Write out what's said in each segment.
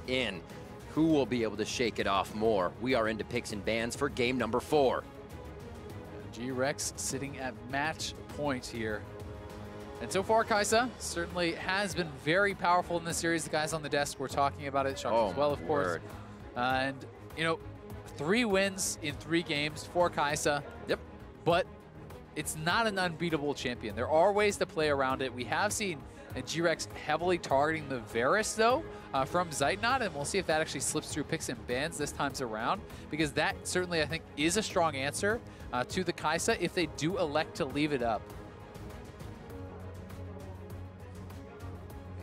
in. Who will be able to shake it off more? We are into picks and bans for game number 4. GRX sitting at match point here. And so far, Xayah certainly has been very powerful in this series. The guys on the desk were talking about it, Shark as well, of course. And, you know, 3 wins in 3 games for Xayah. Yep. But it's not an unbeatable champion. There are ways to play around it. We have seen GRX heavily targeting the Varus, though, from Zeitnot, and we'll see if that actually slips through picks and bans this time around, because that certainly, I think, is a strong answer to the Xayah if they do elect to leave it up.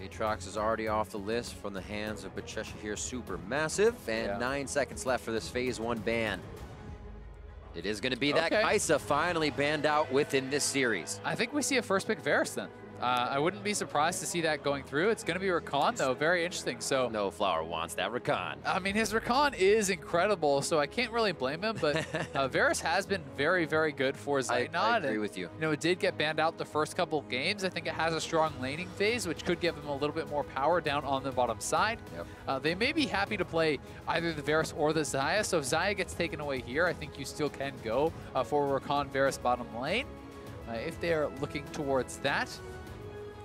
Aatrox is already off the list from the hands of here SuperMassive, and 9 seconds left for this Phase 1 ban. It is going to be that Xayah finally banned out within this series. I think we see a first pick Varus then. I wouldn't be surprised to see that going through. It's going to be Rakan, though. Very interesting. So Snowflower wants that Rakan. I mean, his Rakan is incredible, so I can't really blame him. But Varus has been very, very good for Zeitnot. I agree with you. You know, it did get banned out the first couple of games. I think it has a strong laning phase, which could give him a little bit more power down on the bottom side. Yep. They may be happy to play either the Varus or the Xayah. So if Xayah gets taken away here, I think you still can go for Rakan Varus bottom lane if they are looking towards that.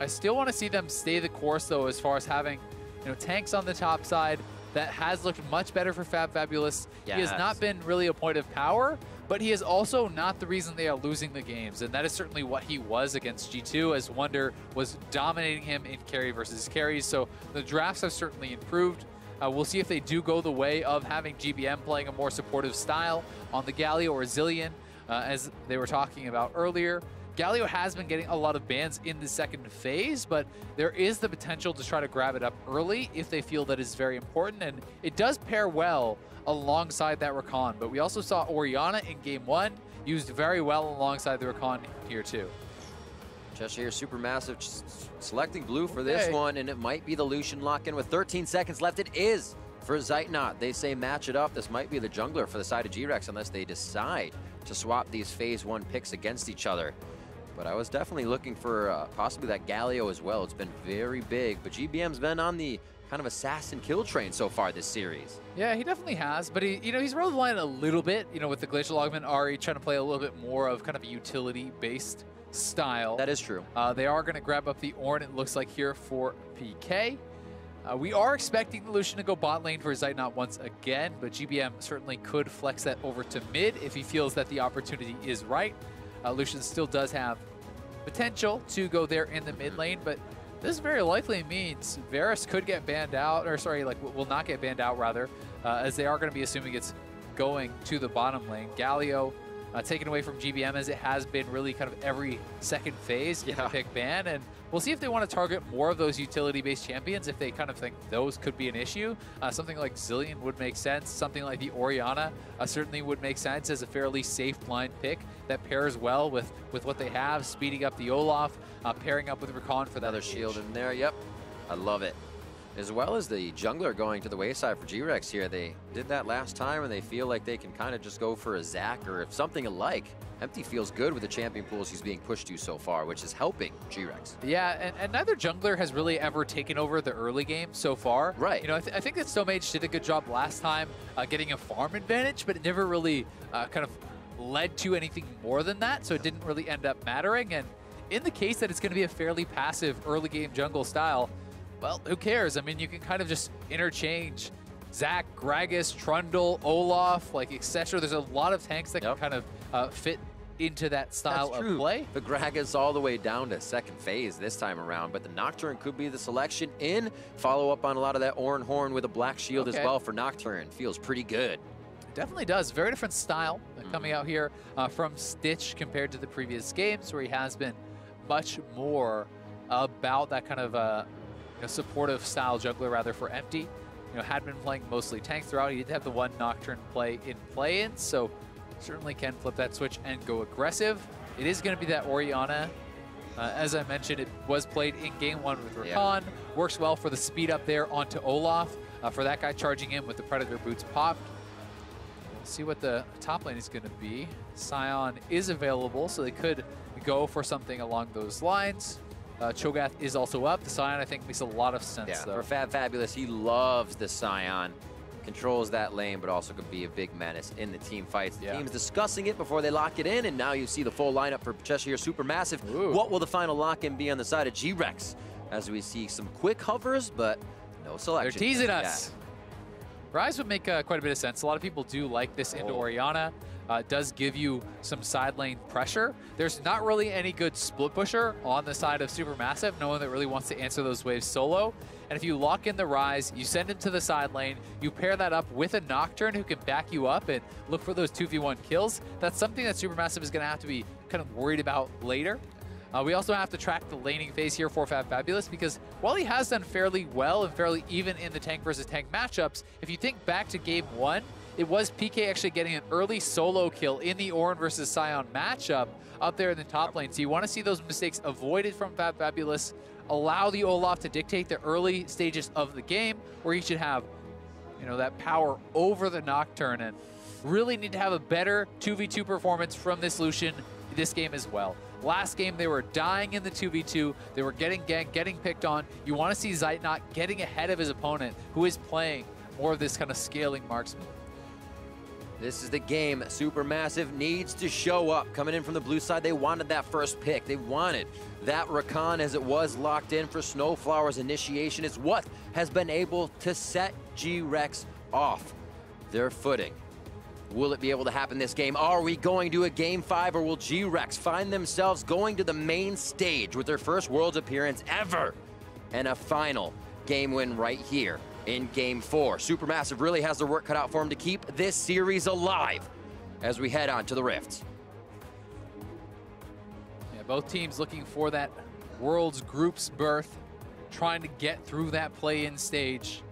I still want to see them stay the course, though, as far as having, you know, tanks on the top side. That has looked much better for fabFabulous. Yes. He has not been really a point of power, but he is also not the reason they are losing the games, and that is certainly what he was against G2, as Wonder was dominating him in carry versus carries. So the drafts have certainly improved. We'll see if they do go the way of having GBM playing a more supportive style on the Galio or Zillion, as they were talking about earlier. Galio has been getting a lot of bans in the second phase, but there is the potential to try to grab it up early if they feel that is very important, and it does pair well alongside that Rakan. But we also saw Orianna in game 1 used very well alongside the Rakan here too. Here SuperMassive selecting blue for this one, and it might be the Lucian lock-in with 13 seconds left. It is for Zeitnot. They say match it up. This might be the jungler for the side of GRX unless they decide to swap these Phase 1 picks against each other. But I was definitely looking for possibly that Galio as well. It's been very big, but GBM's been on the kind of assassin kill train so far this series. Yeah, he definitely has, but he's rode the line a little bit, with the Glacial Augment Ari trying to play a little bit more of kind of a utility-based style. That is true. They are going to grab up the Ornn, it looks like, here for PK. We are expecting the Lucian to go bot lane for Zeitnot once again, but GBM certainly could flex that over to mid if he feels that the opportunity is right. Lucian still does have potential to go there in the mid lane, but this very likely means Varus could get banned out, or sorry, will not get banned out rather, as they are going to be assuming it's going to the bottom lane. Galio taken away from GBM, as it has been really kind of every second phase in the pick ban, and we'll see if they want to target more of those utility-based champions if they kind of think those could be an issue. Something like Zillion would make sense. Something like the Orianna certainly would make sense as a fairly safe blind pick that pairs well with what they have, speeding up the Olaf, pairing up with Rakan for that other shield in there. Yep, I love it. As well as the jungler going to the wayside for GRX here. They did that last time, and they feel like they can kind of just go for a Zac or something alike. Empty feels good with the champion pools he's being pushed to so far, which is helping GRX. Yeah, and neither jungler has really ever taken over the early game so far. Right. I think that Stomaged did a good job last time getting a farm advantage, but it never really kind of led to anything more than that, so it didn't really end up mattering. And in the case that it's going to be a fairly passive early game jungle style, well, who cares? I mean, you can kind of just interchange Zac, Gragas, Trundle, Olaf, etc. There's a lot of tanks that can kind of fit into that style of play. The Gragas all the way down to second phase this time around, but the Nocturne could be the selection in. Follow up on a lot of that Ornn horn with a black shield as well for Nocturne. Feels pretty good. It definitely does. Very different style coming out here from Stitch compared to the previous games, where he has been much more about that kind of supportive style jungler rather for Empty. Had been playing mostly tank throughout. He did have the one Nocturne play in play-in, so certainly can flip that switch and go aggressive. It is going to be that Orianna. As I mentioned, it was played in game 1 with Rakan. Works well for the speed up there onto Olaf. For that guy charging in with the Predator boots popped. We'll see what the top lane is going to be. Sion is available, so they could go for something along those lines. Cho'Gath is also up. The Sion, I think, makes a lot of sense, Yeah, though. for fabFabulous, he loves the Sion. Controls that lane, but also could be a big menace in the team fights. The team's discussing it before they lock it in, and now you see the full lineup for Cheshire SuperMassive. Ooh. What will the final lock-in be on the side of GRX? As we see some quick hovers, but no selection. They're teasing us. Ryze would make quite a bit of sense. A lot of people do like this into Orianna. It does give you some side lane pressure. There's not really any good split pusher on the side of SuperMassive, no one that really wants to answer those waves solo. And if you lock in the Ryze, you send him to the side lane, you pair that up with a Nocturne who can back you up and look for those 2v1 kills. That's something that SuperMassive is going to have to be kind of worried about later. We also have to track the laning phase here for fabFabulous, because while he has done fairly well and fairly even in the tank versus tank matchups, if you think back to game 1, it was PK actually getting an early solo kill in the Ornn versus Sion matchup up there in the top lane. So you want to see those mistakes avoided from fabFabulous, allow the Olaf to dictate the early stages of the game, where he should have, you know, that power over the Nocturne, and really need to have a better 2v2 performance from this Lucian this game as well. Last game, they were dying in the 2v2. They were getting ganked, getting picked on. You want to see Zeitnot getting ahead of his opponent, who is playing more of this kind of scaling marksman. This is the game SuperMassive needs to show up. Coming in from the blue side, they wanted that first pick. They wanted that Rakan, as it was locked in for Snowflower's initiation. It's what has been able to set GRX off their footing. Will it be able to happen this game? Are we going to a game 5, or will GRX find themselves going to the main stage with their first Worlds appearance ever and a final game win right here in game 4? SuperMassive really has their work cut out for them to keep this series alive as we head on to the Rifts. Yeah, both teams looking for that Worlds group's berth, trying to get through that play-in stage.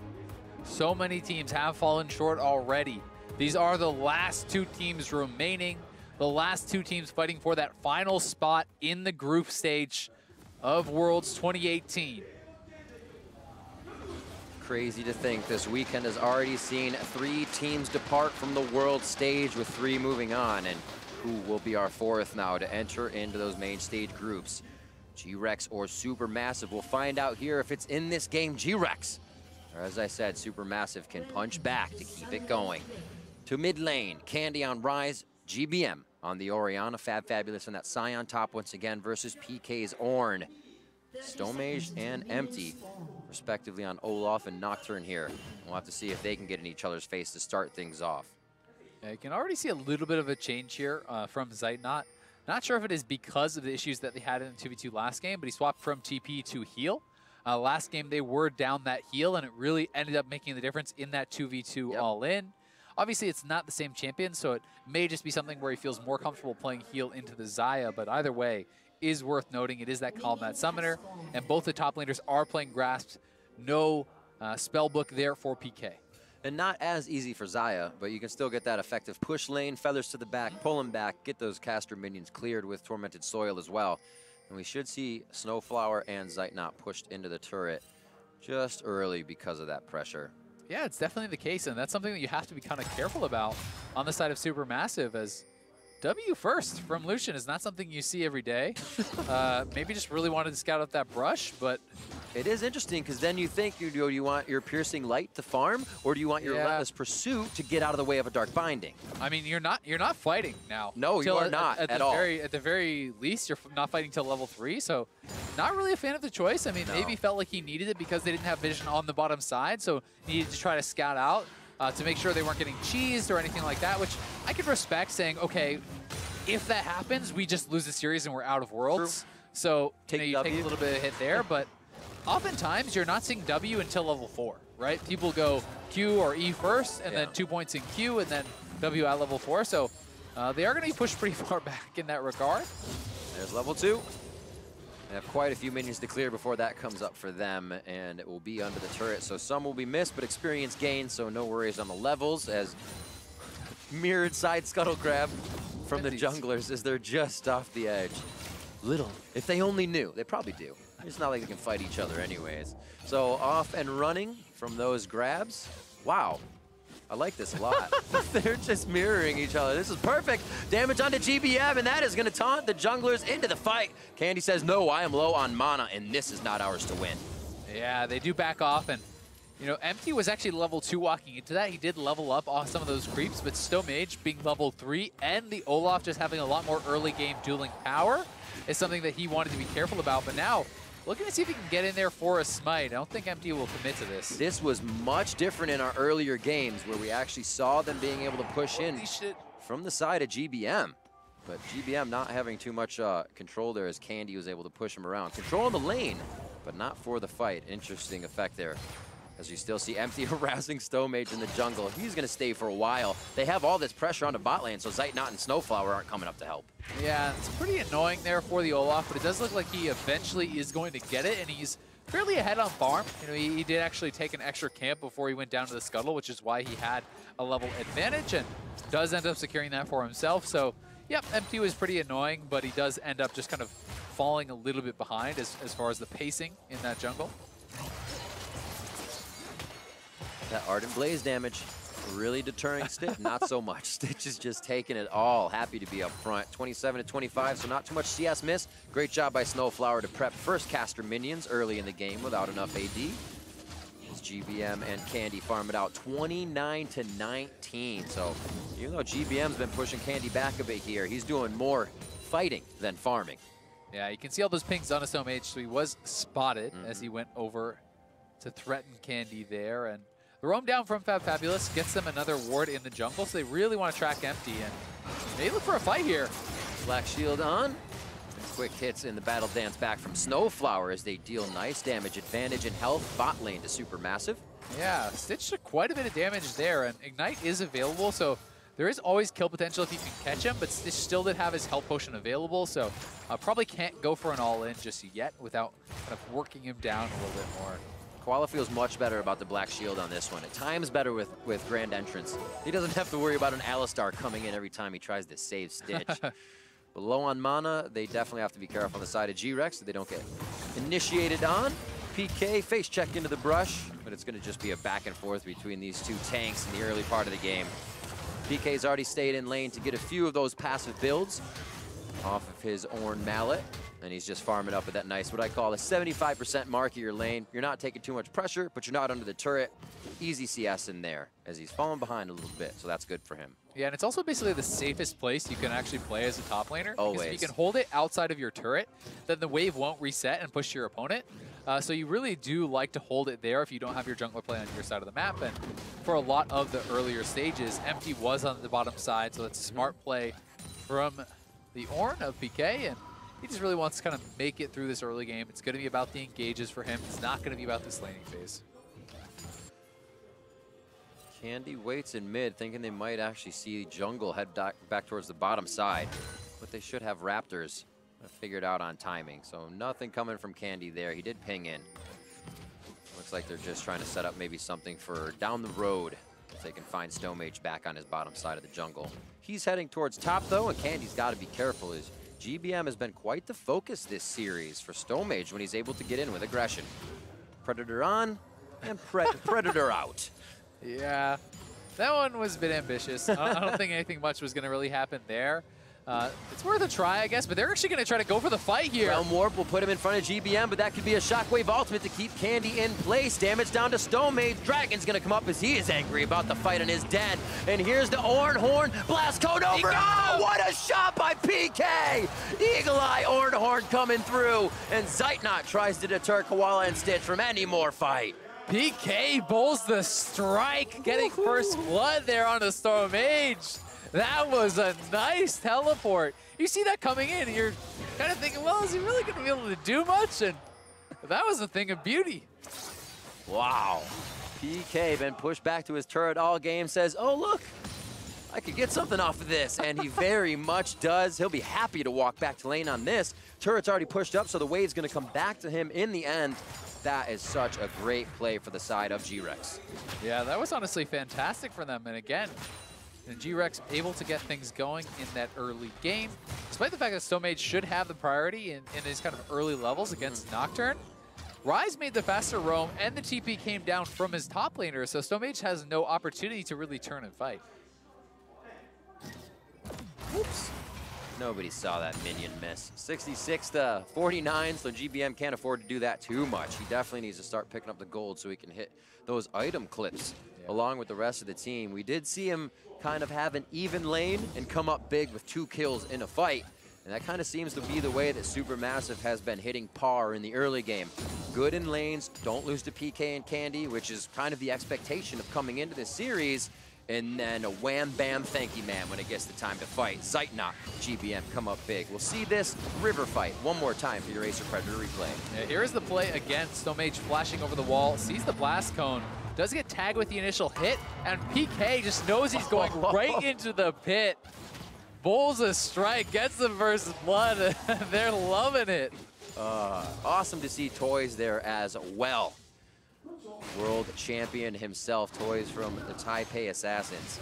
So many teams have fallen short already. These are the last 2 teams remaining, the last 2 teams fighting for that final spot in the group stage of Worlds 2018. Crazy to think this weekend has already seen 3 teams depart from the world stage, with 3 moving on, and who will be our 4th now to enter into those main stage groups? GRX or SuperMassive? We'll find out here if it's in this game GRX, or as I said, SuperMassive can punch back to keep it going. To mid lane, Candy on Ryze, GBM on the Orianna, fabFabulous on that Sion top once again versus PK's Ornn. Stomaged and Empty, respectively, on Olaf and Nocturne here. We'll have to see if they can get in each other's face to start things off. Yeah, you can already see a little bit of a change here from Zeitnot. Not sure if it is because of the issues that they had in the 2v2 last game, but he swapped from TP to heal. Last game, they were down that heal, and it really ended up making the difference in that 2v2 all-in. Obviously, it's not the same champion, so it may just be something where he feels more comfortable playing heal into the Xayah, but either way, is worth noting. It is that combat summoner, and both the top laners are playing Grasps. No spellbook there for PK. And not as easy for Xayah, but you can still get that effective push lane, feathers to the back, pull him back, get those caster minions cleared with Tormented Soil as well. And we should see Snowflower and Zeitnot pushed into the turret just early because of that pressure. Yeah, it's definitely the case, and that's something that you have to be kind of careful about on the side of SuperMassive, as W first from Lucian is not something you see every day. Maybe just really wanted to scout out that brush, but it is interesting, because then you think, do you want your Piercing Light to farm, or do you want your Relentless Pursuit to get out of the way of a Dark Binding? I mean, you're not fighting now. No, you are not at all. At the very least, you're not fighting till level 3, so not really a fan of the choice. I mean, maybe felt like he needed it because they didn't have vision on the bottom side, so needed to try to scout out to make sure they weren't getting cheesed or anything like that, which I could respect, saying, okay, if that happens, we just lose the series and we're out of Worlds. True. So you take a little bit of hit there, but oftentimes you're not seeing W until level 4, right? People go Q or E first, and then 2 points in Q, and then W at level 4. So they are going to be pushed pretty far back in that regard. There's level 2. They have quite a few minions to clear before that comes up for them, and it will be under the turret. So some will be missed, but experience gained, so no worries on the levels, as mirrored side scuttle grab from the junglers as they're just off the edge. Little, if they only knew. They probably do. It's not like they can fight each other anyways. So off and running from those grabs. Wow. I like this a lot. They're just mirroring each other. This is perfect. Damage onto GBM, and that is going to taunt the junglers into the fight. Candy says, no, I am low on mana, and this is not ours to win. Yeah, they do back off, and you know, Empty was actually level 2 walking into that. He did level up off some of those creeps, but Stomaged being level 3 and the Olaf just having a lot more early game dueling power is something that he wanted to be careful about. But now, looking to see if he can get in there for a smite. I don't think Empty will commit to this. This was much different in our earlier games where we actually saw them being able to push in from the side of GBM. But GBM not having too much control there as Candy was able to push him around. Control in the lane, but not for the fight. Interesting effect there. As you still see Empty harassing Stomaged in the jungle. He's going to stay for a while. They have all this pressure on the bot lane, so Zeitnot and Snowflower aren't coming up to help. Yeah, it's pretty annoying there for the Olaf, but it does look like he eventually is going to get it, and he's fairly ahead on farm. You know, he did actually take an extra camp before he went down to the scuttle, which is why he had a level advantage, and does end up securing that for himself. So, yep, Empty was pretty annoying, but he does end up just kind of falling a little bit behind as far as the pacing in that jungle. That Ardent Blaze damage really deterring Stitch. Not so much. Stitch is just taking it all. Happy to be up front. 27 to 25, so not too much CS miss. Great job by Snowflower to prep first caster minions early in the game without enough AD. As GBM and Candy farm it out 29 to 19. So even though GBM's been pushing Candy back a bit here, he's doing more fighting than farming. Yeah, you can see all those pings on a Stomaged, so he was spotted as he went over to threaten Candy there. And the roam down from fabFabulous gets them another ward in the jungle, so they really want to track Empty, and they look for a fight here. Black Shield on. Quick hits in the battle dance back from Snowflower as they deal nice damage advantage and health bot lane to Supermassive. Yeah, Stitch took quite a bit of damage there, and Ignite is available, so there is always kill potential if you can catch him, but Stitch still did have his health potion available, so probably can't go for an all-in just yet without kind of working him down a little bit more. Koala feels much better about the Black Shield on this one. At times better with Grand Entrance. He doesn't have to worry about an Alistar coming in every time he tries to save Stitch. But low on mana, they definitely have to be careful on the side of GRX so they don't get initiated on. PK, face check into the brush, but it's going to just be a back and forth between these two tanks in the early part of the game. PK's already stayed in lane to get a few of those passive builds off of his Ornn mallet. And he's just farming up at that nice, what I call a 75% mark of your lane. You're not taking too much pressure, but you're not under the turret. Easy CS in there as he's falling behind a little bit, so that's good for him. Yeah, and it's also basically the safest place you can actually play as a top laner. Always. Because if you can hold it outside of your turret, then the wave won't reset and push your opponent. So you really do like to hold it there if you don't have your jungler play on your side of the map. And for a lot of the earlier stages, Empty was on the bottom side, so that's a smart play from the Ornn of PK. And he just really wants to kind of make it through this early game. It's going to be about the engages for him. It's not going to be about this laning phase. Candy waits in mid, thinking they might actually see jungle head back towards the bottom side. But they should have Raptors figured out on timing. So nothing coming from Candy there. He did ping in. Looks like they're just trying to set up maybe something for down the road. If they can find Stomaged back on his bottom side of the jungle. He's heading towards top though, and Candy's got to be careful. GBM has been quite the focus this series for Stomaged when he's able to get in with aggression. Predator on and Predator out. Yeah, that one was a bit ambitious. I don't think anything much was going to really happen there. It's worth a try, I guess, but they're actually going to try to go for the fight here. Realm Warp will put him in front of GBM, but that could be a Shockwave ultimate to keep Candy in place. Damage down to Stomaged. Dragon's going to come up as he is angry about the fight in his den. And here's the Ornn Horn. Blast code over. Oh, what a shot by PK! Eagle Eye Ornn Horn coming through. And Zeitnot tries to deter Koala and Stitch from any more fight. PK bowls the strike, getting first blood there on the Stomaged. That was a nice teleport. You see that coming in, and you're kind of thinking, well, is he really going to be able to do much? And that was a thing of beauty. Wow. PK been pushed back to his turret all game, says, oh, look, I could get something off of this. And he very much does. He'll be happy to walk back to lane on this. Turret's already pushed up, so the wave's going to come back to him in the end. That is such a great play for the side of GRX. Yeah, that was honestly fantastic for them. And again, GRX able to get things going in that early game. Despite the fact that Stomaged should have the priority in these kind of early levels against Nocturne, Ryze made the faster roam, and the TP came down from his top laner, so Stomaged has no opportunity to really turn and fight. Oops. Nobody saw that minion miss. 66 to 49, so GBM can't afford to do that too much. He definitely needs to start picking up the gold so he can hit those item clips along with the rest of the team. We did see him kind of have an even lane and come up big with 2 kills in a fight. And that kind of seems to be the way that SuperMassive has been hitting par in the early game. Good in lanes, don't lose to PK and Candy, which is kind of the expectation of coming into this series. And then a wham, bam, thank you, man, when it gets the time to fight. Zeitnot, GBM come up big. We'll see this river fight one more time for your Acer Predator replay. Yeah, here is the play again. Stomaged flashing over the wall, sees the blast cone, does get tagged with the initial hit, and PK just knows he's going right into the pit. Bowls a strike, gets the first blood. They're loving it. Awesome to see Toys there as well. World champion himself, Toys from the Taipei Assassins,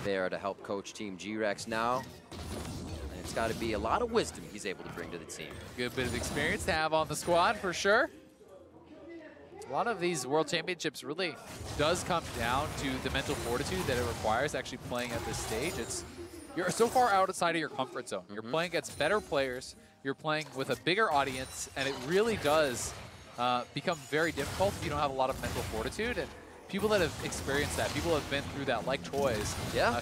there to help coach Team GRX now. And it's got to be a lot of wisdom he's able to bring to the team. Good bit of experience to have on the squad for sure. A lot of these World Championships really does come down to the mental fortitude that it requires actually playing at this stage. You're so far outside of your comfort zone. You're playing against better players, you're playing with a bigger audience, and it really does become very difficult if you don't have a lot of mental fortitude. And people that have experienced that, people that have been through that, like Toys,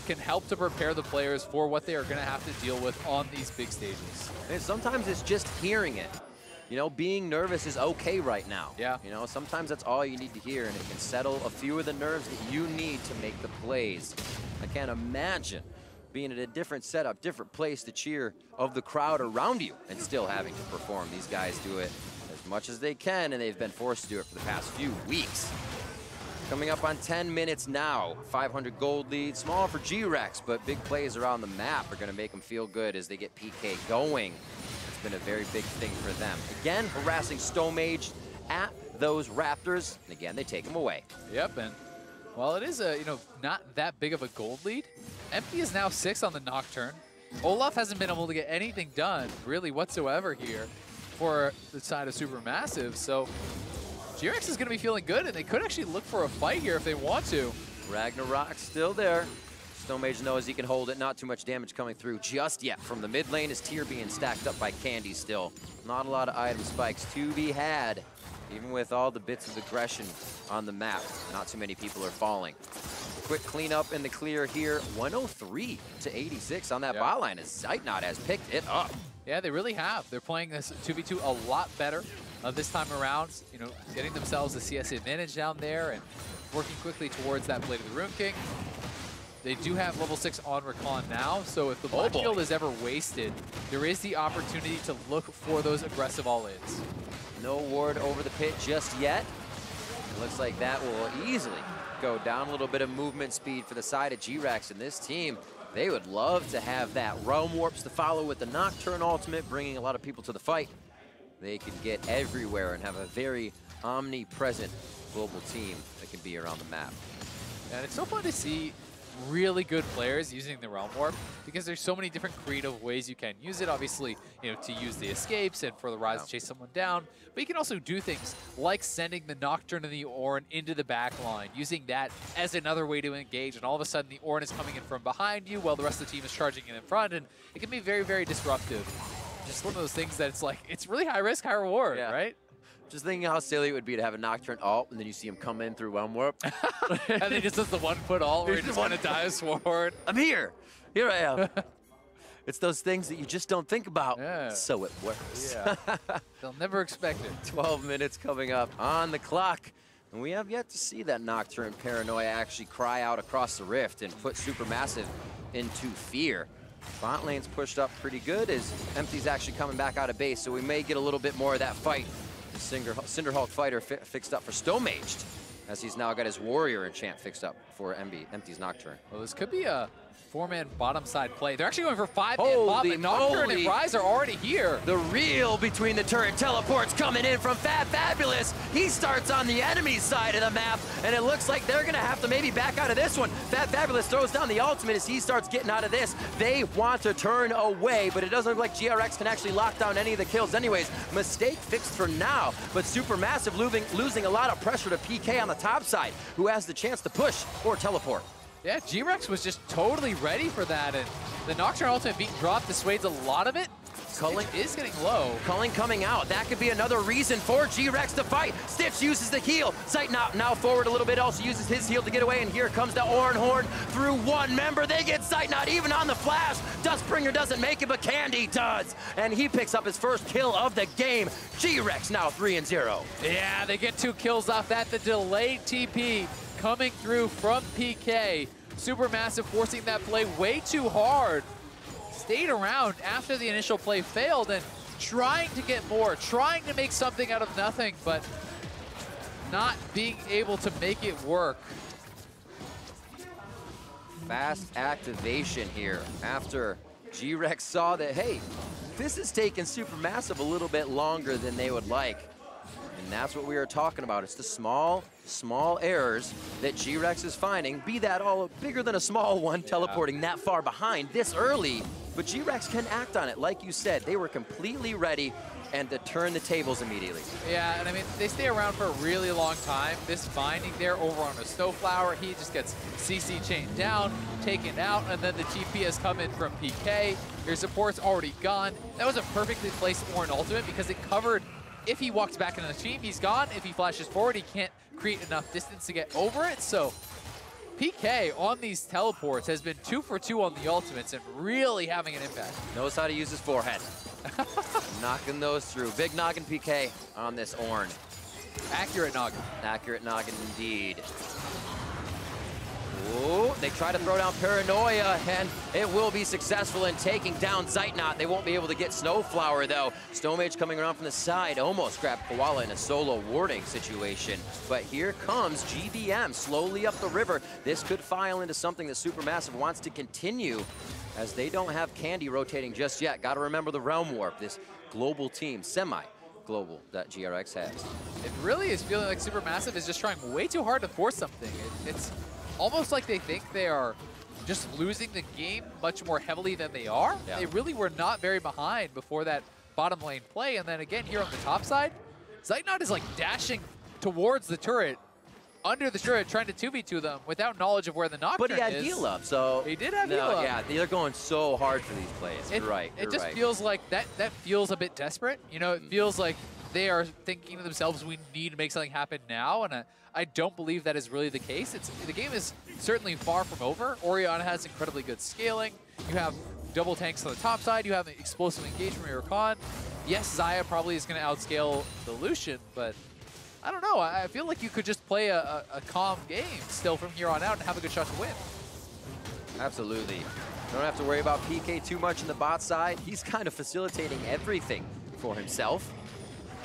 can help to prepare the players for what they are going to have to deal with on these big stages. And sometimes it's just hearing it. You know, being nervous is okay right now. Yeah. You know, sometimes that's all you need to hear, and it can settle a few of the nerves that you need to make the plays. I can't imagine being at a different setup, different place to cheer of the crowd around you and still having to perform. These guys do it as much as they can, and they've been forced to do it for the past few weeks. Coming up on 10 minutes now, 500 gold lead, small for GRX, but big plays around the map are gonna make them feel good as they get PK going. It's been a very big thing for them. Again, harassing Stomaged at those Raptors, and again, they take them away. Yep, and while it is not that big of a gold lead, Empty is now 6 on the Nocturne. Olaf hasn't been able to get anything done, really, whatsoever here for the side of SuperMassive, so GRX is going to be feeling good, and they could actually look for a fight here if they want to. Ragnarok still there. Stomaged knows he can hold it. Not too much damage coming through just yet. From the mid lane, his tier being stacked up by Candy still. Not a lot of item spikes to be had. Even with all the bits of aggression on the map, not too many people are falling. Quick cleanup in the clear here. 103 to 86 on that bot line as Zeitnot has picked it up. Yeah, they really have. They're playing this 2v2 a lot better this time around. You know, getting themselves a CS advantage down there and working quickly towards that Blade of the Rune King. They do have level 6 on Rakan now, so if the Blood Shield is ever wasted, there is the opportunity to look for those aggressive all-ins. No ward over the pit just yet. It looks like that will easily go down. A little bit of movement speed for the side of GRX, and this team, they would love to have that Realm Warps to follow with the Nocturne ultimate, bringing a lot of people to the fight. They can get everywhere and have a very omnipresent global team that can be around the map. And it's so fun to see really good players using the Realm Warp because there's so many different creative ways you can use it. Obviously, to use the escapes and for the Ryze to chase someone down, but you can also do things like sending the Nocturne and the Ornn into the back line, using that as another way to engage, and all of a sudden the Ornn is coming in from behind you while the rest of the team is charging in front, and it can be very, very disruptive. Just one of those things that it's really high risk, high reward, right? Just thinking how silly it would be to have a Nocturne ult, and then you see him come in through Realm Warp. And then just does the 1-foot ult where he just kind of dives forward. I'm here. Here I am. It's those things that you just don't think about, so it works. Yeah. They'll never expect it. 12 minutes coming up on the clock. And we have yet to see that Nocturne Paranoia actually cry out across the rift and put SuperMassive into fear. Bot lane's pushed up pretty good as Empty's actually coming back out of base, so we may get a little bit more of that fight. The Cinderhulk fighter fixed up for Stomaged, as he's now got his warrior enchant fixed up for Empty's Nocturne. Well, this could be a 4-man bottom side play. They're actually going for 5-man bot, but Nocturne and Ryze are already here. The reel between the turret teleports coming in from fabFabulous. He starts on the enemy side of the map, and it looks like they're gonna have to maybe back out of this one. fabFabulous throws down the ultimate as he starts getting out of this. They want to turn away, but it doesn't look like GRX can actually lock down any of the kills anyways. Mistake fixed for now, but SuperMassive losing a lot of pressure to PK on the top side, who has the chance to push or teleport. Yeah, GRX was just totally ready for that, and the Nocturne ultimate being dropped dissuades a lot of it. Culling is getting low. Culling coming out. That could be another reason for GRX to fight. Stitch uses the heal. Zeitnot now forward a little bit, also uses his heal to get away, and here comes the Ornn horn through one member. They get Zeitnot even on the flash. Dustbringer doesn't make it, but Candy does. And he picks up his first kill of the game. GRX now 3-0. Yeah, they get 2 kills off that. The delayed TP coming through from PK. SuperMassive forcing that play way too hard. Stayed around after the initial play failed and trying to get more, trying to make something out of nothing, but not being able to make it work. Fast activation here after GRX saw that, hey, this is taking SuperMassive a little bit longer than they would like. And that's what we were talking about. It's the small errors that GRX is finding, be that all bigger than a small one, teleporting that far behind this early. But GRX can act on it. Like you said, they were completely ready and to turn the tables immediately. Yeah, and I mean, they stay around for a really long time. This binding there over on a Snowflower, he just gets CC chained down, taken out, and then the TP has come in from PK. Your support's already gone. That was a perfectly placed Ornn ultimate because it covered. If he walks back into the team, he's gone. If he flashes forward, he can't create enough distance to get over it. So PK on these teleports has been 2 for 2 on the ultimates and really having an impact. Knows how to use his forehead. Knocking those through. Big noggin PK on this Ornn. Accurate noggin. Accurate noggin indeed. Ooh, they try to throw down Paranoia, and it will be successful in taking down Zeitnot. They won't be able to get Snowflower, though. Stomaged coming around from the side, almost grabbed Koala in a solo warding situation. But here comes GBM slowly up the river. This could file into something that SuperMassive wants to continue, as they don't have Candy rotating just yet. Got to remember the Realm Warp, this global team, semi-global, that GRX has. It really is feeling like SuperMassive is just trying way too hard to force something. It's almost like they think they are just losing the game much more heavily than they are. Yeah. They really were not very behind before that bottom lane play. And then again, here on the top side, Zeitnot is like dashing towards the turret, under the turret, trying to 2v2 them without knowledge of where the Nocturne is. But he had heal up, so... He did have heal up. Yeah, they're going so hard for these plays. You're right. It just feels like that feels a bit desperate. You know, it feels like they are thinking to themselves, we need to make something happen now. And I don't believe that is really the case. The game is certainly far from over. Orianna has incredibly good scaling. You have double tanks on the top side. You have an explosive engage from your Rakan. Yes, Xayah probably is going to outscale the Lucian, but I don't know. I feel like you could just play a calm game still from here on out and have a good shot to win. Absolutely. Don't have to worry about PK too much in the bot side. He's kind of facilitating everything for himself.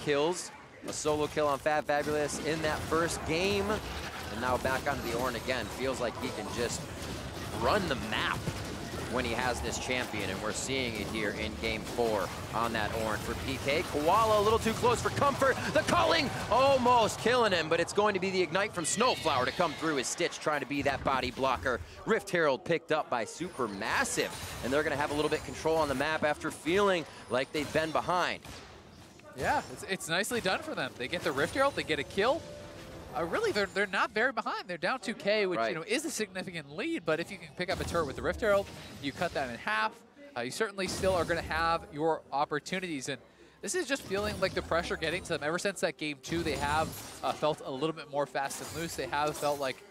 Kills, a solo kill on fabFabulous in that first game. And now back onto the Ornn again. Feels like he can just run the map when he has this champion, and we're seeing it here in game 4 on that Ornn for PK. Koala a little too close for comfort. The culling almost killing him, but it's going to be the Ignite from Snowflower to come through. His Stitch trying to be that body blocker. Rift Herald picked up by SuperMassive, and they're going to have a little bit control on the map after feeling like they've been behind. Yeah, it's nicely done for them. They get the Rift Herald, they get a kill. Really, they're not very behind. They're down 2K, which you know is a significant lead. But if you can pick up a turret with the Rift Herald, you cut that in half. You certainly still are going to have your opportunities. And this is just feeling like the pressure getting to them. Ever since that game 2, they have felt a little bit more fast and loose. They have felt like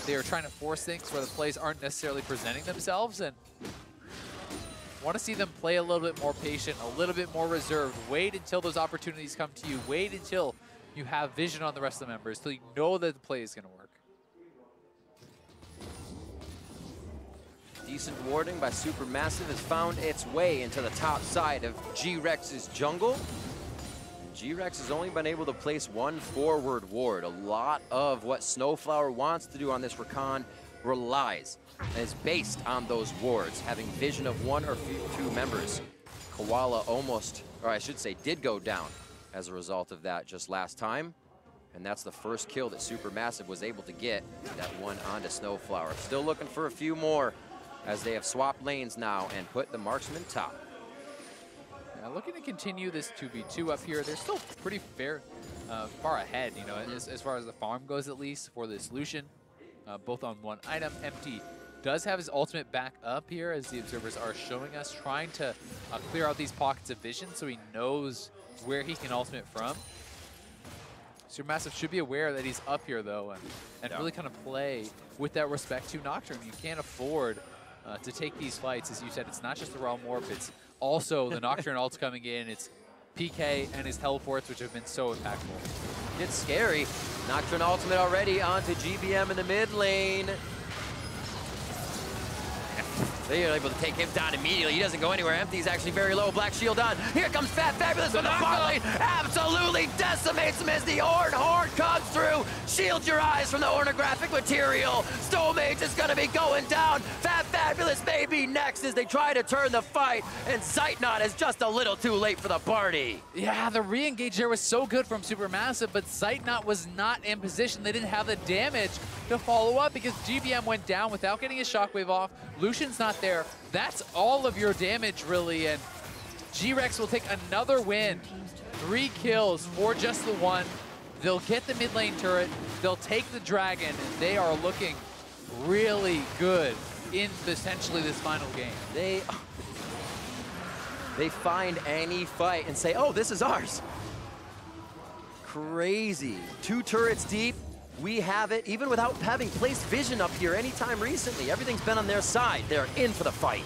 they are trying to force things where the plays aren't necessarily presenting themselves. And want to see them play a little bit more patient, a little bit more reserved. Wait until those opportunities come to you. Wait until you have vision on the rest of the members, so you know that the play is going to work. Decent warding by SuperMassive has found its way into the top side of GRX's jungle. GRX has only been able to place one forward ward. A lot of what Snowflower wants to do on this Rakan relies and is based on those wards, having vision of one or two members. Koala almost, or I should say, did go down as a result of that just last time. And that's the first kill that SuperMassive was able to get, that one onto Snowflower. Still looking for a few more as they have swapped lanes now and put the marksman top. Yeah, looking to continue this 2v2 up here. They're still pretty far ahead, you know, as far as the farm goes at least for this Lucian. Both on one item. Empty does have his ultimate back up here, as the observers are showing us, trying to clear out these pockets of vision so he knows where he can ultimate from. SuperMassive should be aware that he's up here, though, and really kind of play with that respect to Nocturne. You can't afford to take these fights. As you said, it's not just the Realm Warp, it's also the Nocturne ults coming in. It's PK and his teleports, which have been so impactful. It's scary. Nocturne ultimate already onto GBM in the mid lane. They are able to take him down immediately. He doesn't go anywhere. Empty's actually very low. Black shield on. Here comes fabFabulous from the far lane. Absolutely decimates him as the Ornn horn comes through. Shield your eyes from the ornographic material. Stomaged is going to be going down. fabFabulous may be next as they try to turn the fight. And Zeitnot is just a little too late for the party. Yeah, the re-engage there was so good from SuperMassive, but Zeitnot was not in position. They didn't have the damage to follow up because GBM went down without getting his shockwave off. Lucian's not there. That's all of your damage, really, and GRX will take another win. 3 kills for just the one. They'll get the mid lane turret, they'll take the dragon, and they are looking really good in essentially this final game. They find any fight and say, oh, this is ours. Crazy. 2 turrets deep. We have it, even without having placed vision up here anytime recently. Everything's been on their side. They're in for the fight.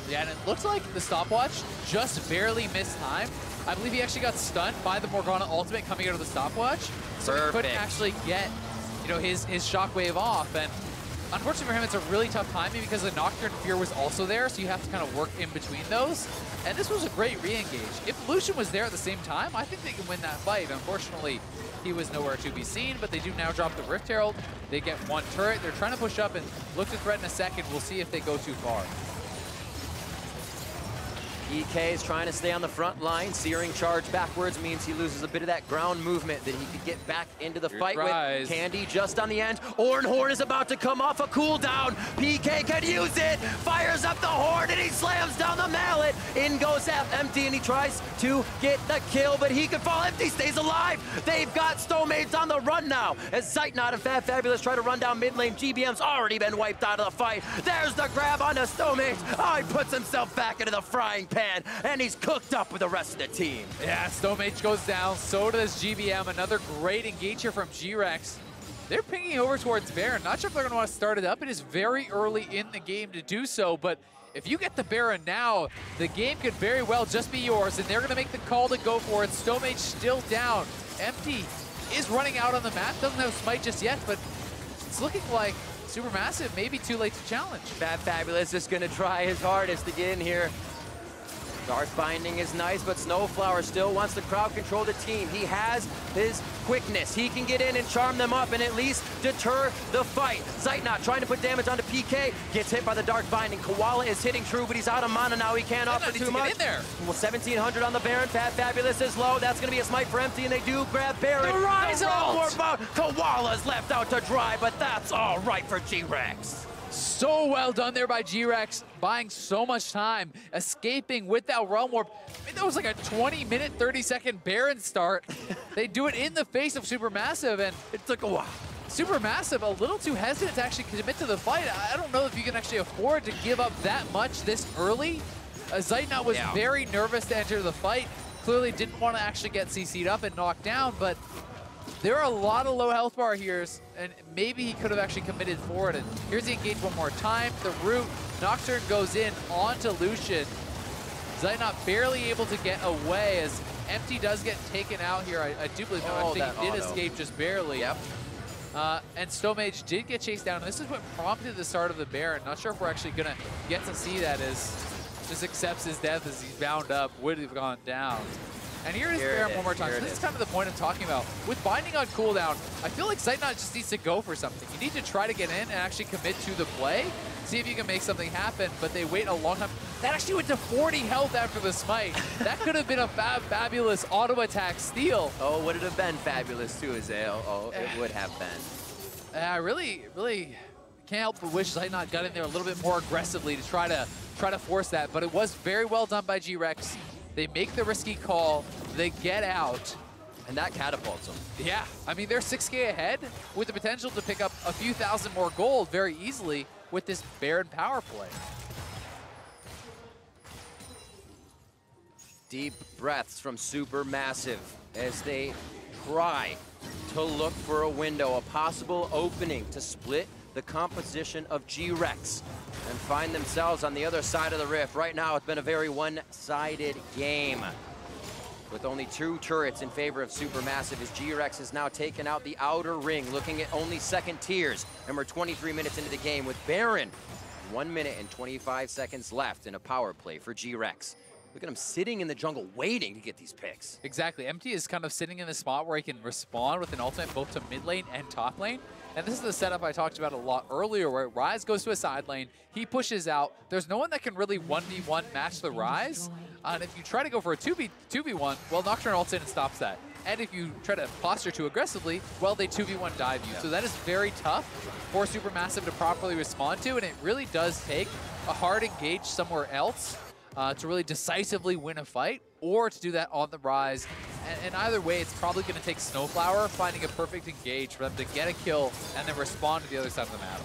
Yeah, and it looks like the stopwatch just barely missed time. I believe he actually got stunned by the Morgana ultimate coming out of the stopwatch. So Perfect. he couldn't actually get, you know, his shockwave off. And unfortunately for him, it's a really tough timing because the Nocturne Fear was also there, so you have to kind of work in between those. And this was a great re-engage. If Lucian was there at the same time, I think they can win that fight. Unfortunately, he was nowhere to be seen, but they do now drop the Rift Herald. They get 1 turret. They're trying to push up and look to threaten a second. We'll see if they go too far. EK is trying to stay on the front line. Searing charge backwards means he loses a bit of that ground movement that he could get back into the fight Ryze. with. Candy just on the end. Ornn horn is about to come off a cooldown. PK can use it. Fires up the horn and he slams down the mallet. In goes Empty and he tries to get the kill, but he can fall. Empty stays alive. They've got Stomaged on the run now as Zeitnot and fabFabulous try to run down mid lane. GBM's already been wiped out of the fight. There's the grab onto Stomaged. Oh, he puts himself back into the frying pan. And he's cooked up with the rest of the team. Yeah, Stomaged goes down, so does GBM. Another great engage here from GRX. They're pinging over towards Baron. Not sure if they're going to want to start it up. It is very early in the game to do so, but if you get the Baron now, the game could very well just be yours, and they're going to make the call to go for it. Stomaged still down. Empty is running out on the map. Doesn't have Smite just yet, but it's looking like SuperMassive may be too late to challenge. fabFabulous is going to try his hardest to get in here. Dark Binding is nice, but Snowflower still wants to crowd control the team. He has his quickness. He can get in and charm them up and at least deter the fight. Zeitnot trying to put damage onto PK. Gets hit by the Dark Binding. Koala is hitting true, but he's out of mana now. He can't offer too much. In there. Well, 1,700 on the Baron. fabFabulous is low. That's going to be a smite for Empty, and they do grab Baron. The Ryze ult! Koala's left out to dry, but that's all right for GRX. So well done there by GRX, buying so much time, escaping with that Realm Warp. I mean, that was like a 20-minute, 30-second Baron start. They do it in the face of SuperMassive, and it took a while. SuperMassive a little too hesitant to actually commit to the fight. I don't know if you can actually afford to give up that much this early. Zeitnot was very nervous to enter the fight. Clearly didn't want to actually get CC'd up and knocked down, but there are a lot of low health bar here, and maybe he could have actually committed forward. And here's the engage one more time. The root, Nocturne goes in onto Lucian. Zeitnot barely able to get away as Empty does get taken out here. I do believe Empty did escape just barely. Yep. And Stomaged did get chased down. And this is what prompted the start of the Baron. Not sure if we're actually going to get to see that as just accepts his death as he's bound up. Would have gone down. And here it is Baron one more time. So this is kind of the point I'm talking about. With binding on cooldown, I feel like Zeitnot just needs to go for something. You need to try to get in and actually commit to the play, see if you can make something happen, but they wait a long time. That actually went to 40 health after the smite. That could have been a fabulous auto attack steal. Oh, would it have been fabulous too, Azael? Oh, it would have been. I really can't help but wish Zeitnot got in there a little bit more aggressively to try to force that, but it was very well done by GRX. They make the risky call, they get out. And that catapults them. Yeah, I mean, they're 6K ahead with the potential to pick up a few thousand more gold very easily with this Baron power play. Deep breaths from SuperMassive as they try to look for a window, a possible opening to split the composition of GRX and find themselves on the other side of the rift. Right now, it's been a very one-sided game with only 2 turrets in favor of SuperMassive as GRX has now taken out the outer ring, looking at only second tiers, and we're 23 minutes into the game with Baron. 1 minute and 25 seconds left in a power play for GRX. Look at him sitting in the jungle waiting to get these picks. Exactly, Empty is kind of sitting in the spot where he can respond with an ultimate both to mid lane and top lane. And this is the setup I talked about a lot earlier where Ryze goes to a side lane, he pushes out. There's no one that can really 1v1 match the Ryze. And if you try to go for a 2v1, well, Nocturne ults in and stops that. And if you try to posture too aggressively, well, they 2v1 dive you. Yeah. So that is very tough for SuperMassive to properly respond to, and it really does take a hard engage somewhere else to really decisively win a fight, or to do that on the Ryze. And either way, it's probably going to take Snowflower finding a perfect engage for them to get a kill and then respond to the other side of the map.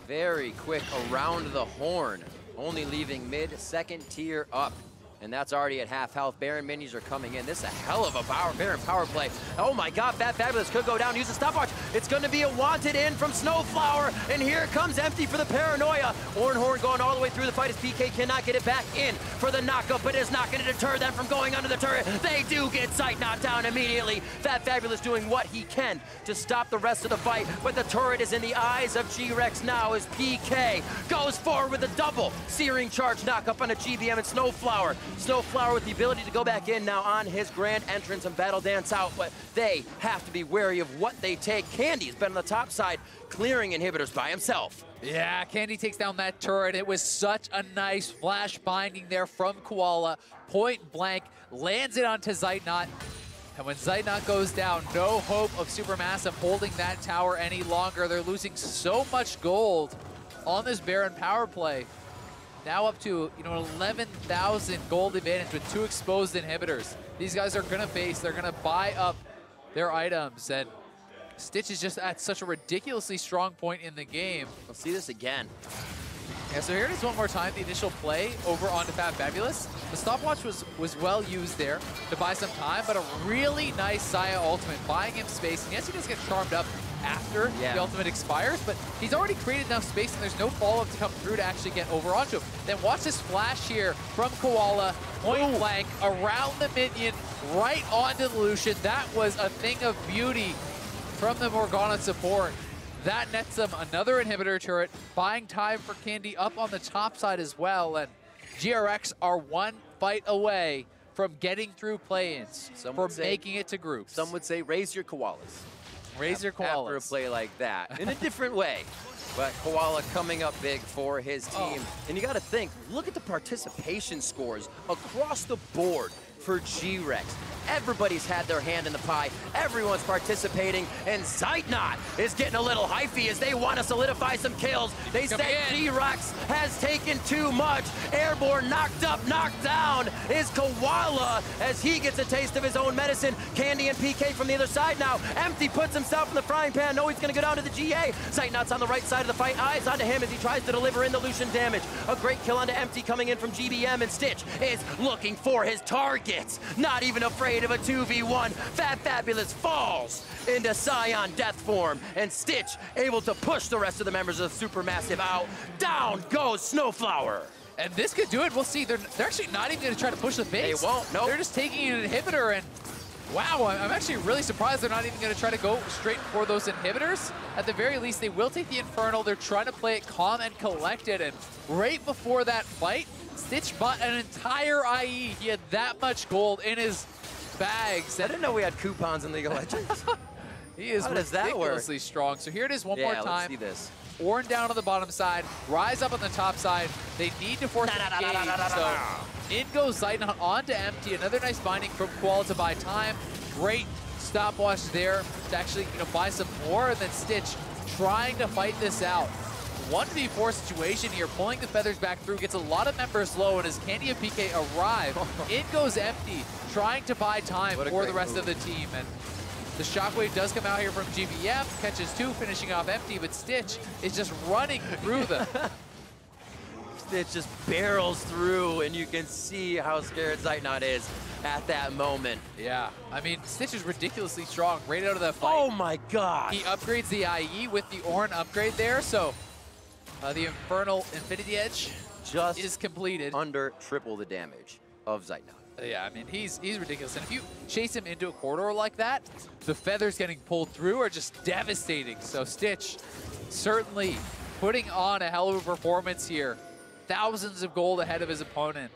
Very quick around the horn, only leaving mid, second tier up. And that's already at half health. Baron minions are coming in. This is a hell of a Baron power play. Oh my God, fabFabulous could go down. Use a stopwatch. It's going to be a wanted in from Snowflower. And here comes Empty for the paranoia. Ornn going all the way through the fight as PK cannot get it back in for the knockup, but it's not going to deter them from going under the turret. They do get Zeitnot down immediately. fabFabulous doing what he can to stop the rest of the fight, but the turret is in the eyes of GRX now as PK goes forward with a double searing charge knockup on a GBM and Snowflower. Snowflower with the ability to go back in now on his grand entrance and battle dance out, but they have to be wary of what they take. Candy's been on the top side, clearing inhibitors by himself. Yeah, Candy takes down that turret. It was such a nice flash binding there from Koala. Point blank, lands it onto Zeitnot. And when Zeitnot goes down, no hope of SuperMassive holding that tower any longer. They're losing so much gold on this Baron power play. Now up to 11,000 gold advantage with 2 exposed inhibitors. These guys are gonna face, they're gonna buy up their items, and Stitch is just at such a ridiculously strong point in the game. We'll see this again. Yeah, so here it is one more time, the initial play over onto fabFabulous. The stopwatch was well used there to buy some time, but a really nice Xayah ultimate, buying him space. And yes, he does get charmed up after the ultimate expires, but he's already created enough space and there's no follow-up to come through to actually get over onto him. Then watch this flash here from Koala, point blank, around the minion, right onto the Lucian. That was a thing of beauty from the Morgana support. That nets them another inhibitor turret, buying time for Candy up on the top side as well, and GRX are 1 fight away from getting through play-ins, for making it to groups. Some would say raise your koalas. Raise your koalas. After a play like that, in a different way. But Koala coming up big for his team. And you got to think, look at the participation scores across the board for GRX. Everybody's had their hand in the pie. Everyone's participating, and Zeitnot is getting a little hyphy as they want to solidify some kills. They say GRX has taken too much. Airborne knocked up, knocked down is Koala as he gets a taste of his own medicine. Candy and PK from the other side now. Empty puts himself in the frying pan. No, he's going to go down to the GA. Zeitnot's on the right side of the fight. Eyes onto him as he tries to deliver in the Lucian damage. A great kill onto Empty coming in from GBM, and Stitch is looking for his targets. Not even afraid of a 2v1. fabFabulous falls into Sion death form, and Stitch able to push the rest of the members of SuperMassive out. Down goes Snowflower. And this could do it. We'll see. They're actually not even going to try to push the base. They won't, nope. They're just taking an inhibitor, and wow, I'm actually really surprised they're not even going to try to go straight for those inhibitors. At the very least, they will take the Infernal. They're trying to play it calm and collected, and right before that fight, Stitch bought an entire IE. He had that much gold in his bags. I didn't know we had coupons in League of Legends. He is ridiculously strong. So here it is one more time. Let's see this. Ornn down on the bottom side, Ryze up on the top side. They need to force an engage. So in goes Zeitnot onto empty. Another nice binding from Koala to buy time. Great stopwatch there to actually buy some more. And then Stitch trying to fight this out. 1v4 situation here, pulling the feathers back through, gets a lot of members low, and as Candy and PK arrive, in goes empty, trying to buy time for the rest of the team. And the shockwave does come out here from GBM, catches two, finishing off empty, but Stitch is just running through them. Stitch just barrels through, and you can see how scared Zeitnot is at that moment. Yeah, I mean, Stitch is ridiculously strong right out of that fight. Oh my god! He upgrades the IE with the Ornn upgrade there, so the Infernal Infinity Edge just is completed. Under triple the damage of Zeitnot. Yeah, I mean, he's ridiculous. And if you chase him into a corridor like that, the feathers getting pulled through are just devastating. So Stitch certainly putting on a hell of a performance here. Thousands of gold ahead of his opponent.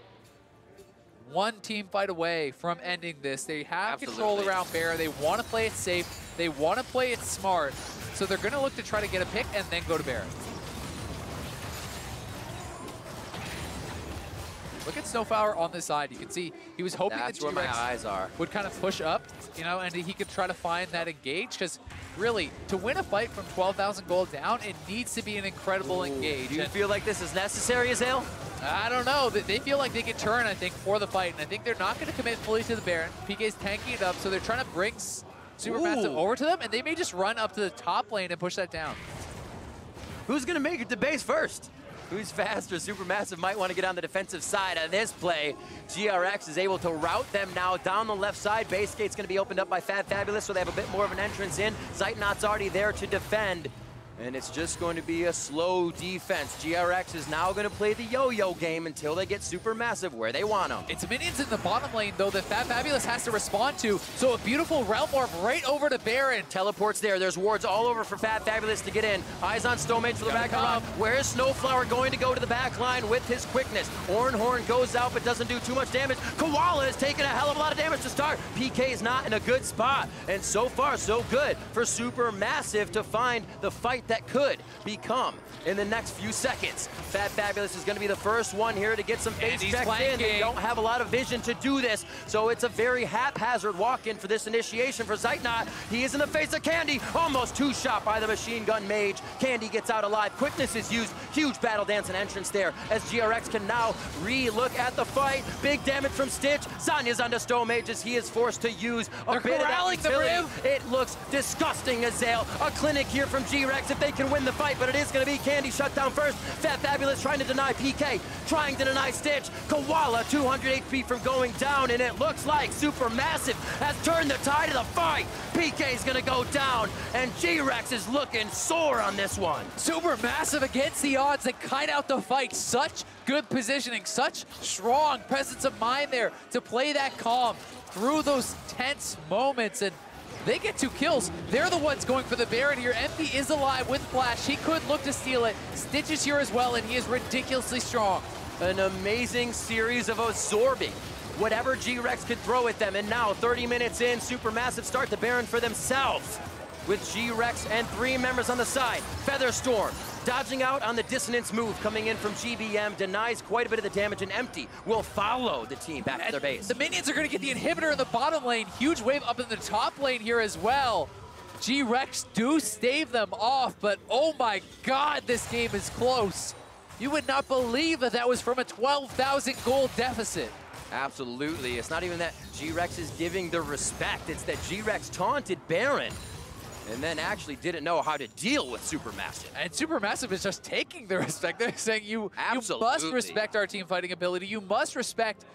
One team fight away from ending this. They have control around Bear. They want to play it safe. They want to play it smart. So they're going to look to try to get a pick and then go to Bear. Look at Snowflower on this side. You can see he was hoping that where my eyes are. Would kind of push up, and he could try to find that engage. Because really, to win a fight from 12,000 gold down, it needs to be an incredible engage. Do you feel like this is necessary, Azael? I don't know. They feel like they can turn, I think, for the fight. And I think they're not going to commit fully to the Baron. PK's tanking it up, so they're trying to bring SuperMassive over to them. And they may just run up to the top lane and push that down. Who's going to make it to base first? Who's faster? SuperMassive might want to get on the defensive side of this play. GRX is able to route them now down the left side. Base gate's going to be opened up by fabFabulous, so they have a bit more of an entrance in. Zeitnot's already there to defend. And it's just going to be a slow defense. GRX is now going to play the yo-yo game until they get SuperMassive where they want them. It's minions in the bottom lane, though, that fabFabulous has to respond to. So a beautiful Realm Orb right over to Baron. Teleports there. There's wards all over for fabFabulous to get in. Eyes on Stomaged for the Rakan. Where's Snowflower going to go to the back line with his quickness? Ornn goes out but doesn't do too much damage. Koala is taking a hell of a lot of damage to start. PK is not in a good spot. And so far, so good for SuperMassive to find the fight that could become in the next few seconds. fabFabulous is going to be the first one here to get some base checked in. They don't have a lot of vision to do this, so it's a very haphazard walk-in for this initiation for Zeitnot. He is in the face of Candy, almost two-shot by the machine gun mage. Candy gets out alive. Quickness is used. Huge battle dance and entrance there as GRX can now re-look at the fight. Big damage from Stitch. Sonya's onto Stomaged as he is forced to use a bit of that utility. It looks disgusting, Azael. A clinic here from GRX if they can win the fight, but it is going to be Candy shut down first. fabFabulous trying to deny PK, trying to deny Stitch. Koala 200 HP from going down, and it looks like SuperMassive has turned the tide of the fight. PK is going to go down, and GRX is looking sore on this one. SuperMassive against the odds and kite out the fight. Such good positioning, such strong presence of mind there to play that calm through those tense moments, and they get 2 kills. They're the ones going for the Baron here. Empty is alive with Flash. He could look to steal it. Stitch is here as well, and he is ridiculously strong. An amazing series of absorbing whatever GRX could throw at them. And now, 30 minutes in, SuperMassive start the Baron for themselves with GRX and 3 members on the side. Featherstorm dodging out on the dissonance move coming in from GBM, denies quite a bit of the damage, and Empty will follow the team back to their base. The minions are going to get the inhibitor in the bottom lane. Huge wave up in the top lane here as well. GRX do stave them off, but oh my god, this game is close. You would not believe that was from a 12,000 gold deficit. Absolutely. It's not even that GRX is giving the respect. It's that GRX taunted Baron and then actually didn't know how to deal with SuperMassive. And SuperMassive is just taking the respect. They're saying you must respect our team fighting ability. You must respect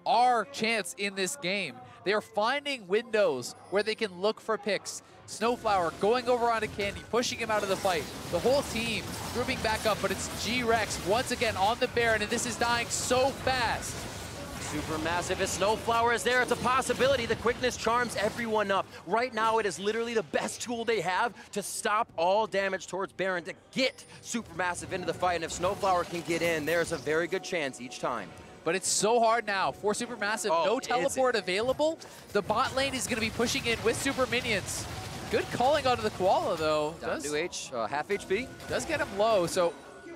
our chance in this game. They are finding windows where they can look for picks. Snowflower going over onto Candy, pushing him out of the fight. The whole team grouping back up, but it's GRX once again on the Baron, and this is dying so fast. SuperMassive, if Snowflower is there, it's a possibility. The quickness charms everyone up. Right now, it is literally the best tool they have to stop all damage towards Baron, to get SuperMassive into the fight. And if Snowflower can get in, there's a very good chance each time. But it's so hard now for SuperMassive. No teleport available. The bot lane is going to be pushing in with super minions. Good calling onto the Koala, though. Down to half HP. Does get him low, so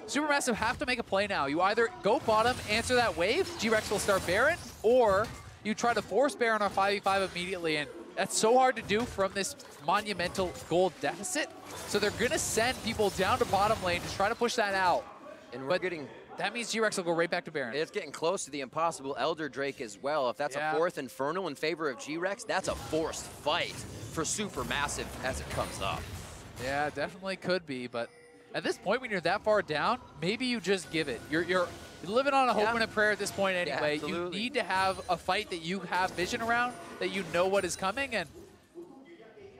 SuperMassive have to make a play now. You either go bottom, answer that wave, GRX will start Baron, or you try to force Baron on 5v5 immediately, and that's so hard to do from this monumental gold deficit. So they're going to send people down to bottom lane to try to push that out. And we're getting... That means GRX will go right back to Baron. It's getting close to the impossible Elder Drake as well. If that's a fourth Infernal in favor of GRX, that's a forced fight for SuperMassive as it comes up. Yeah, definitely could be, but at this point, when you're that far down, maybe you just give it. You're living on a hope and a prayer at this point anyway. You need to have a fight that you have vision around, that you know what is coming, and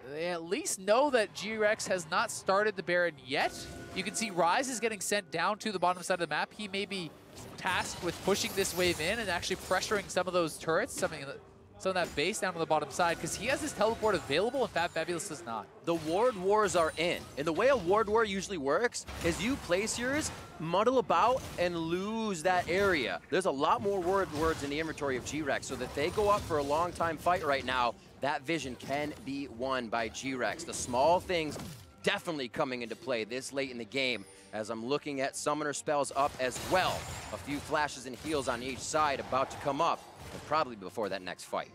they at least know that GRX has not started the Baron yet. You can see Ryze is getting sent down to the bottom side of the map. He may be tasked with pushing this wave in and actually pressuring some of those turrets, some of that base down to the bottom side, because he has his teleport available and fabFabulous does not. The ward wars are in. And the way a ward war usually works is you place yours, muddle about, and lose that area. There's a lot more wards in the inventory of GRX, so that they go up for a long time fight right now. That vision can be won by GRX. The small things definitely coming into play this late in the game, as I'm looking at summoner spells up as well. A few flashes and heals on each side about to come up, and probably before that next fight.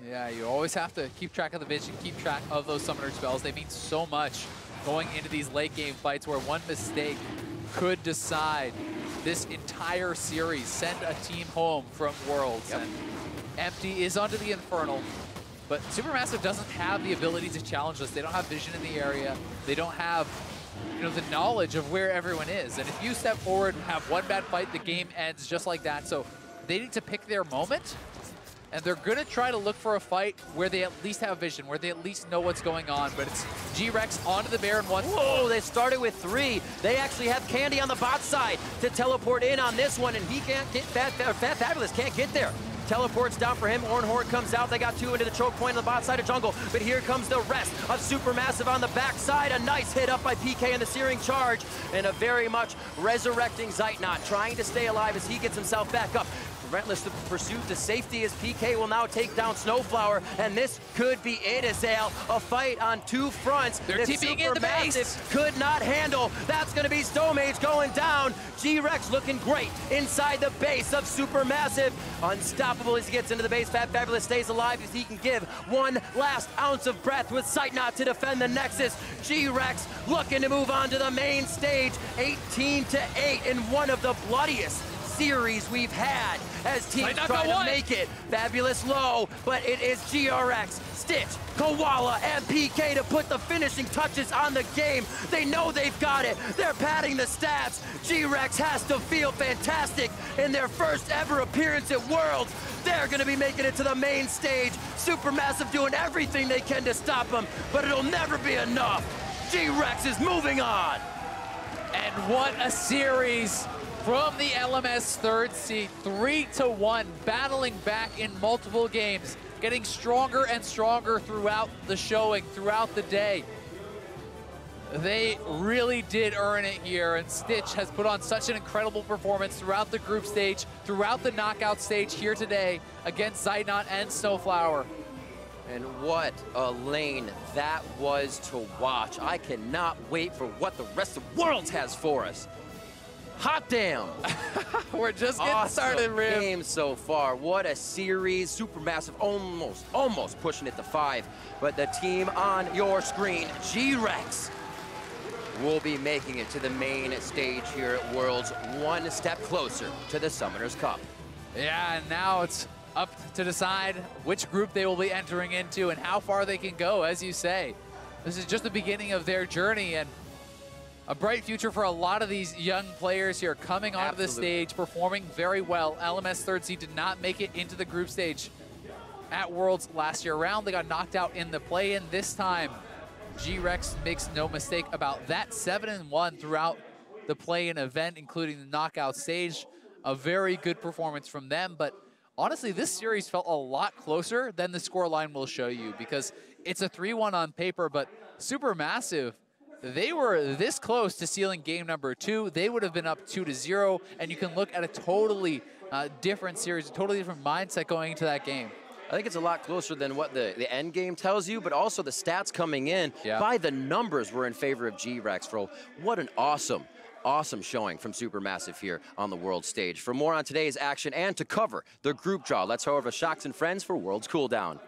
Yeah, you always have to keep track of the vision, keep track of those summoner spells. They mean so much going into these late game fights where one mistake could decide this entire series, send a team home from Worlds. And Empty is onto the Infernal, but SuperMassive doesn't have the ability to challenge this. They don't have vision in the area. They don't have, you know, the knowledge of where everyone is. And if you step forward and have one bad fight, the game ends just like that. So they need to pick their moment, and they're going to try to look for a fight where they at least have vision, where they at least know what's going on. But it's GRX onto the Baron once more. Whoa, they started with 3. They actually have Candy on the bot side to teleport in on this one, and he can't get fabFabulous can't get there. Teleports down for him. Ornn comes out. They got 2 into the choke point on the bot side of jungle. But here comes the rest of SuperMassive on the backside. A nice hit up by PK in the searing charge. And a very much resurrecting Zeitnot, trying to stay alive as he gets himself back up. Relentless pursuit to safety as PK will now take down Snowflower, and this could be it, Azael. A fight on 2 fronts. They're teaming in the base. Could not handle. That's going to be Stomaged going down. GRX looking great inside the base of SuperMassive. Unstoppable as he gets into the base. fabFabulous stays alive as he can give one last ounce of breath with Zeitnot to defend the Nexus. GRX looking to move on to the main stage. 18-8 in one of the bloodiest series we've had as teams try to make it. Fabulous low, but it is GRX, Stitch, Koala, and PK to put the finishing touches on the game. They know they've got it. They're padding the stats. GRX has to feel fantastic in their first ever appearance at Worlds. They're going to be making it to the main stage. SuperMassive doing everything they can to stop them, but it'll never be enough. GRX is moving on. And what a series from the LMS third seed, 3-1, battling back in multiple games, getting stronger and stronger throughout the showing, throughout the day. They really did earn it here, and Stitch has put on such an incredible performance throughout the group stage, throughout the knockout stage here today against Zeitnot and Snowflower. And what a lane that was to watch. I cannot wait for what the rest of Worlds has for us. Hot damn! We're just getting started, Riv. Game so far. What a series. SuperMassive almost pushing it to 5. But the team on your screen, GRX, will be making it to the main stage here at Worlds, one step closer to the Summoners Cup. Yeah, and now it's up to decide which group they will be entering into and how far they can go, as you say. This is just the beginning of their journey, and a bright future for a lot of these young players here coming onto the stage, performing very well. LMS third seed did not make it into the group stage at Worlds last year round. They got knocked out in the play-in this time. GRX makes no mistake about that. 7-1 throughout the play-in event, including the knockout stage. A very good performance from them, but honestly, this series felt a lot closer than the scoreline will show you, because it's a 3-1 on paper, but SuperMassive, they were this close to sealing game number 2. They would have been up 2-0, and you can look at a totally different series, a totally different mindset going into that game. I think it's a lot closer than what the end game tells you, but also the stats coming in by the numbers were in favor of GRX. For what an awesome showing from SuperMassive here on the world stage. For more on today's action and to cover the group draw, let's head over to Shocks and Friends for World's Cooldown.